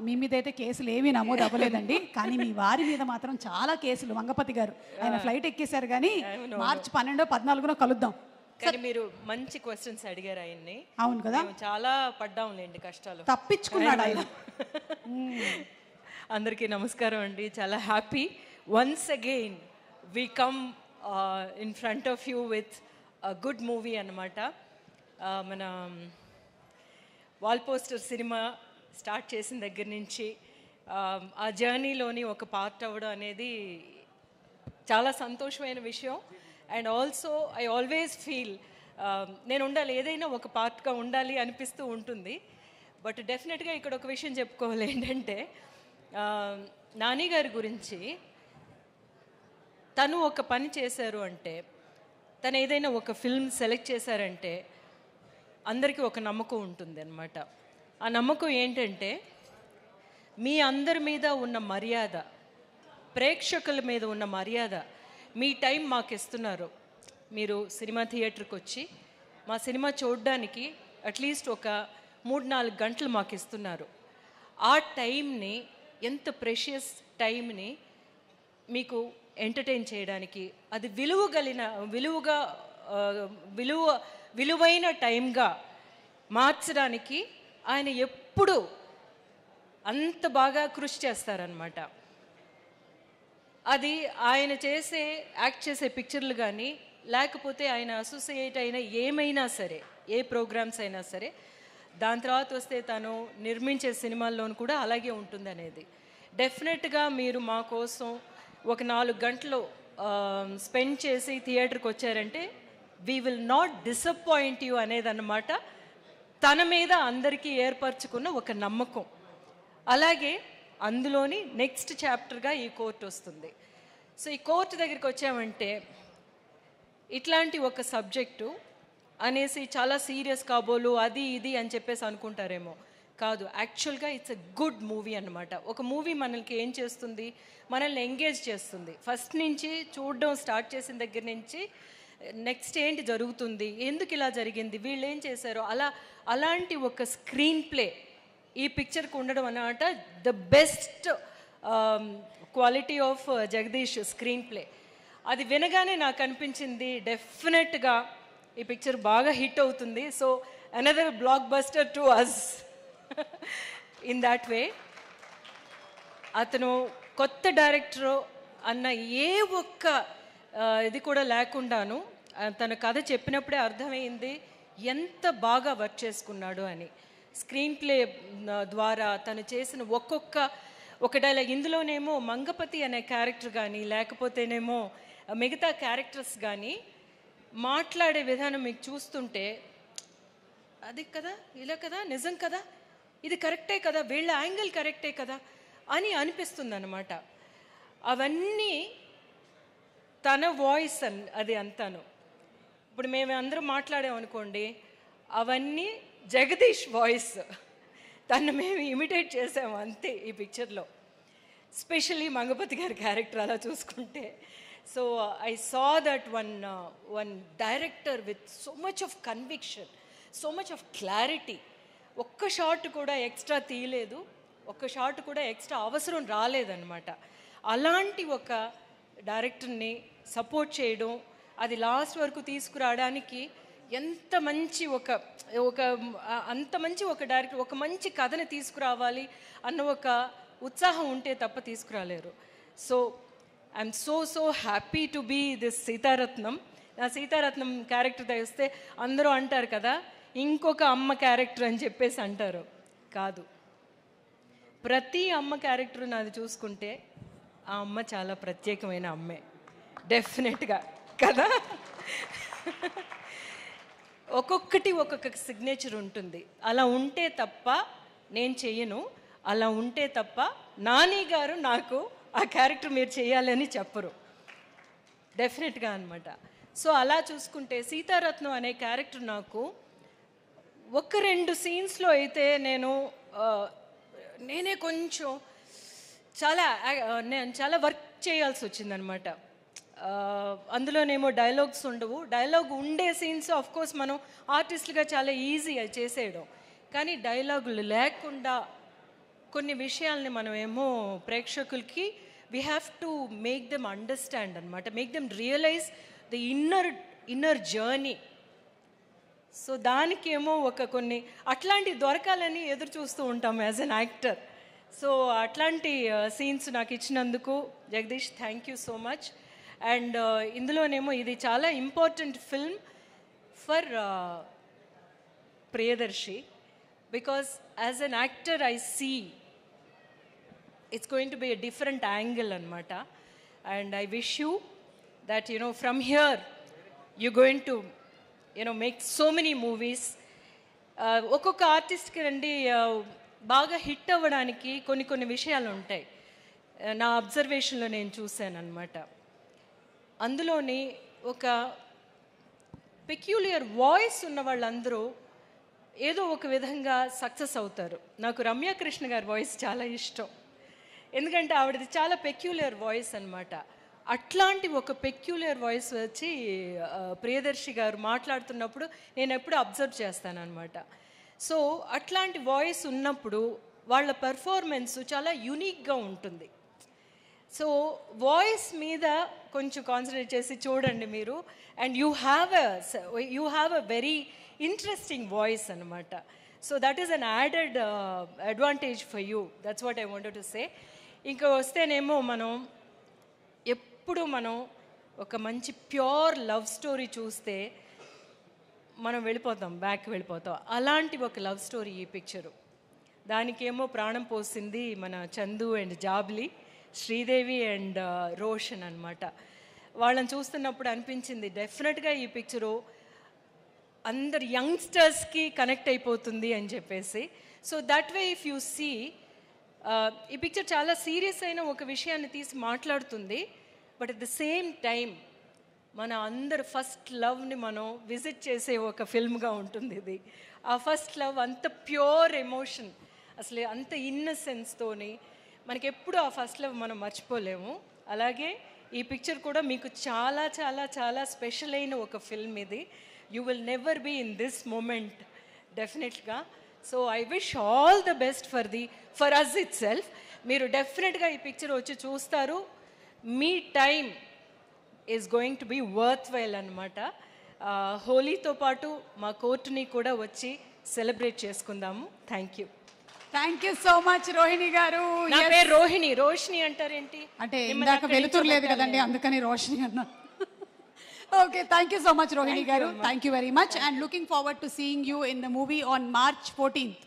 మీ మీద అయితే కేసులు ఏమీ నమోదు అవ్వలేదండి, కానీ మీ వారి మీద మాత్రం చాలా కేసులు. వంగపతి గారు ఆయన ఫ్లైట్ ఎక్కేశారు, కానీ మార్చి 12, 14 కలుద్దాం. కానీ మీరు మంచి క్వశ్చన్స్ అడిగారు ఆయన్ని. అవును కదా, చాలా పడ్డాంలేండి కష్టాలు, తప్పించుకున్నాడు ఆయన. అందరికీ నమస్కారం అండి. చాలా happy once again we come in front of you with good movie అన్నమాట. మన వాల్ పోస్టర్ సినిమా స్టార్ట్ చేసిన దగ్గర నుంచి ఆ జర్నీలోని ఒక పార్ట్ అవ్వడం అనేది చాలా సంతోషమైన విషయం. And also I always feel నేను ఉండాలి, ఏదైనా ఒక పార్ట్గా ఉండాలి అనిపిస్తూ ఉంటుంది. బట్ డెఫినెట్గా ఇక్కడ ఒక విషయం చెప్పుకోవాలి ఏంటంటే, నాని గారి గురించి తను ఒక పని చేశారు అంటే, తను ఏదైనా ఒక ఫిల్మ్ సెలెక్ట్ చేశారంటే అందరికీ ఒక నమ్మకం ఉంటుంది అన్నమాట. ఆ నమ్మకం ఏంటంటే, మీ అందరి మీద ఉన్న మర్యాద, ప్రేక్షకుల మీద ఉన్న మర్యాద, మీ టైం మాకు ఇస్తున్నారు. మీరు సినిమా థియేటర్కి వచ్చి మా సినిమా చూడడానికి అట్లీస్ట్ ఒక 3-4 గంటలు మాకు ఇస్తున్నారు. ఆ టైంని, ఎంత ప్రెషియస్ టైంని మీకు ఎంటర్టైన్ చేయడానికి, అది విలువైన టైంగా మార్చడానికి ఆయన ఎప్పుడూ అంత బాగా కృషి చేస్తారనమాట. అది ఆయన యాక్ట్ చేసే పిక్చర్లు కానీ, లేకపోతే ఆయన అసోసియేట్ అయిన ఏమైనా సరే, ఏ ప్రోగ్రామ్స్ అయినా సరే, దాని తర్వాత వస్తే తను నిర్మించే సినిమాల్లోనూ కూడా అలాగే ఉంటుంది అనేది. డెఫినెట్గా మీరు మా కోసం ఒక 4 గంటలు స్పెండ్ చేసి థియేటర్కి వచ్చారంటే we will not disappoint you అనేదన్నమాట తన మీద అందరికీ ఏర్పరచుకున్న ఒక నమ్మకం. అలాగే అందులోని నెక్స్ట్ చాప్టర్గా ఈ కోర్టు వస్తుంది. సో ఈ కోర్టు దగ్గరికి వచ్చామంటే, ఇట్లాంటి ఒక సబ్జెక్టు అనేసి చాలా సీరియస్ కాబోలు అది ఇది అని చెప్పేసి అనుకుంటారేమో. కాదు, యాక్చువల్గా ఇట్స్ ఎ గుడ్ మూవీ అన్నమాట. ఒక మూవీ మనల్ని ఏం చేస్తుంది, మనల్ని ఎంగేజ్ చేస్తుంది. ఫస్ట్ నుంచి చూడడం స్టార్ట్ చేసిన దగ్గర నుంచి నెక్స్ట్ ఏంటి జరుగుతుంది, ఎందుకు ఇలా జరిగింది, వీళ్ళు ఏం చేశారో, అలాంటి ఒక స్క్రీన్ ప్లే ఈ పిక్చర్కి ఉండడం అన్నమాట the best quality of Jagadish screen play. అది వినగానే నాకు అనిపించింది డెఫినెట్గా ఈ పిక్చర్ బాగా హిట్ అవుతుంది. So another blockbuster to us in that way. అతను కొత్త డైరెక్టర్ అన్న ఏ ఒక్క ఇది కూడా లేకుండాను తన కథ చెప్పినప్పుడే అర్థమైంది ఎంత బాగా వర్క్ చేసుకున్నాడు అని. స్క్రీన్ ప్లే ద్వారా తను చేసిన ఒక డైలాగ్, ఇందులోనేమో మంగపతి అనే క్యారెక్టర్ కానీ, లేకపోతేనేమో మిగతా క్యారెక్టర్స్ కానీ మాట్లాడే విధానం మీకు చూస్తుంటే, అది కదా, ఇలా కదా, నిజం కదా, ఇది కరెక్టే కదా, వీళ్ళ యాంగిల్ కరెక్టే కదా అని అనిపిస్తుంది అన్నమాట. అవన్నీ తన వాయిస్ అది అంతాను. ఇప్పుడు మేము అందరం మాట్లాడామనుకోండి, అవన్నీ జగదీష్ వాయిస్, తను మేము ఇమిటేట్ చేసాము అంతే ఈ పిక్చర్లో. స్పెషల్లీ మంగపతి గారి క్యారెక్టర్ అలా చూసుకుంటే. So I saw that one director with so much of conviction, so much of clarity. ఒక్క షాట్ కూడా ఎక్స్ట్రా తీయలేదు, ఒక్క షాట్ కూడా ఎక్స్ట్రా అవసరం రాలేదన్నమాట. అలాంటి ఒక డైరెక్టర్ని సపోర్ట్ చేయడం, అది లాస్ట్ వరకు తీసుకురావడానికి ఎంత మంచి అంత మంచి ఒక డైరెక్టర్, ఒక మంచి కథని తీసుకురావాలి అన్న ఒక ఉత్సాహం ఉంటే తప్ప తీసుకురాలేరు. So I'm so happy to be this Sitaratnam. నా సీతారత్నం క్యారెక్టర్ తెస్తే అందరూ అంటారు కదా, ఇంకొక అమ్మ క్యారెక్టర్ అని చెప్పేసి అంటారు. కాదు, ప్రతి అమ్మ క్యారెక్టర్ నాది చూసుకుంటే ఆ అమ్మ చాలా ప్రత్యేకమైన అమ్మే, డెఫినెట్గా కదా. ఒక్కొక్కటి ఒక్కొక్క సిగ్నేచర్ ఉంటుంది. అలా ఉంటే తప్ప నేను చెయ్యను, అలా ఉంటే తప్ప నాని గారు నాకు ఆ క్యారెక్టర్ మీరు చేయాలని చెప్పరు, డెఫినెట్గా అనమాట. సో అలా చూసుకుంటే సీతారత్నం అనే క్యారెక్టర్ నాకు 1-2 సీన్స్లో అయితే నేనే కొంచెం చాలా వర్క్ చేయాల్సి వచ్చిందనమాట. అందులోనేమో డైలాగ్స్ ఉండవు. డైలాగ్ ఉండే సీన్స్ ఆఫ్ కోర్స్ మనం ఆర్టిస్టులుగా చాలా ఈజీ అది చేసేయడం, కానీ డైలాగులు లేకుండా కొన్ని విషయాల్ని మనమేమో ప్రేక్షకులకి we have to make them understand అనమాట, make them realise the inner journey. So దానికేమో కొన్ని అట్లాంటివి దొరకాలని ఎదురు చూస్తూ ఉంటాము యాజ్ అన్ యాక్టర్. సో అట్లాంటి సీన్స్ నాకు ఇచ్చినందుకు Jagadish thank you so much. And ఇందులోనేమో ఇది చాలా important film for Priyadarshi, because as an actor I see it's going to be a different angle anamata, and I wish you that from here you're going to make so many movies. ఒక్కొక్క ఆర్టిస్ట్కి రండి బాగా hit అవ్వడానికి కొన్ని విషయాలు ఉంటాయి, నా అబ్జర్వేషన్లో నేను చూశాను అనమాట. అందులోని ఒక పెక్యులియర్ వాయిస్ ఉన్న వాళ్ళందరూ ఏదో ఒక విధంగా సక్సెస్ అవుతారు. నాకు రమ్యాకృష్ణ గారి వాయిస్ చాలా ఇష్టం, ఎందుకంటే ఆవిడది చాలా పెక్యులర్ వాయిస్ అనమాట. అట్లాంటి ఒక పెక్యులర్ వాయిస్ వచ్చి ప్రియదర్శి గారు మాట్లాడుతున్నప్పుడు నేను ఎప్పుడు అబ్జర్వ్ చేస్తాను అనమాట. సో అట్లాంటి వాయిస్ ఉన్నప్పుడు వాళ్ళ పెర్ఫార్మెన్స్ చాలా యూనిక్గా ఉంటుంది. సో వాయిస్ మీద కొంచెం కాన్సన్ట్రేట్ చేసి చూడండి మీరు, and you have a very interesting voice అనమాట. So that is an added advantage for you, that's what I wanted to say. ఇంకా వస్తేనేమో ఎప్పుడు మనం ఒక మంచి ప్యూర్ లవ్ స్టోరీ చూస్తే మనం బ్యాక్ వెళ్ళిపోతాం. అలాంటి ఒక లవ్ స్టోరీ ఈ పిక్చరు. దానికేమో ప్రాణం పోసింది మన చందు అండ్ జాబ్లీ, శ్రీదేవి అండ్ రోషన్ అనమాట. వాళ్ళని చూస్తున్నప్పుడు అనిపించింది డెఫినెట్గా ఈ పిక్చరు అందరు యంగ్స్టర్స్కి కనెక్ట్ అయిపోతుంది అని చెప్పేసి. So that way if you see ఈ పిక్చర్ చాలా సీరియస్ అయిన ఒక విషయాన్ని తీసి మాట్లాడుతుంది, but at the same time మన అందరు ఫస్ట్ లవ్ని మనం విజిట్ చేసే ఒక ఫిల్మ్గా ఉంటుంది ఇది. ఆ ఫస్ట్ లవ్ అంత ప్యూర్ ఎమోషన్, అసలు అంత ఇన్నసెన్స్తోని మనకి ఎప్పుడు ఆ ఫస్ట్ లవ్ మనం మర్చిపోలేము. అలాగే ఈ పిక్చర్ కూడా మీకు చాలా చాలా చాలా స్పెషల్ అయిన ఒక ఫిల్మ్ ఇది. You will never be in this moment డెఫినెట్గా. So I wish all the best for us itself. మీరు డెఫినెట్గా ఈ పిక్చర్ వచ్చి చూస్తారు. మీ time is going to be worthwhile అనమాట. హోలీతో పాటు మా కోర్టుని కూడా వచ్చి సెలబ్రేట్ చేసుకుందాము. Thank you so much Rohini garu. నా పేరు రోహిణి. రోషిని అంటారేంటి? అంటే ఇందాక వెలుతురు లేదు కదండి, అందుకని రోషిని అన్నా. Okay, thank you so much, Rohini Garu. Thank you very much, and looking forward to seeing you in the movie on March 14th.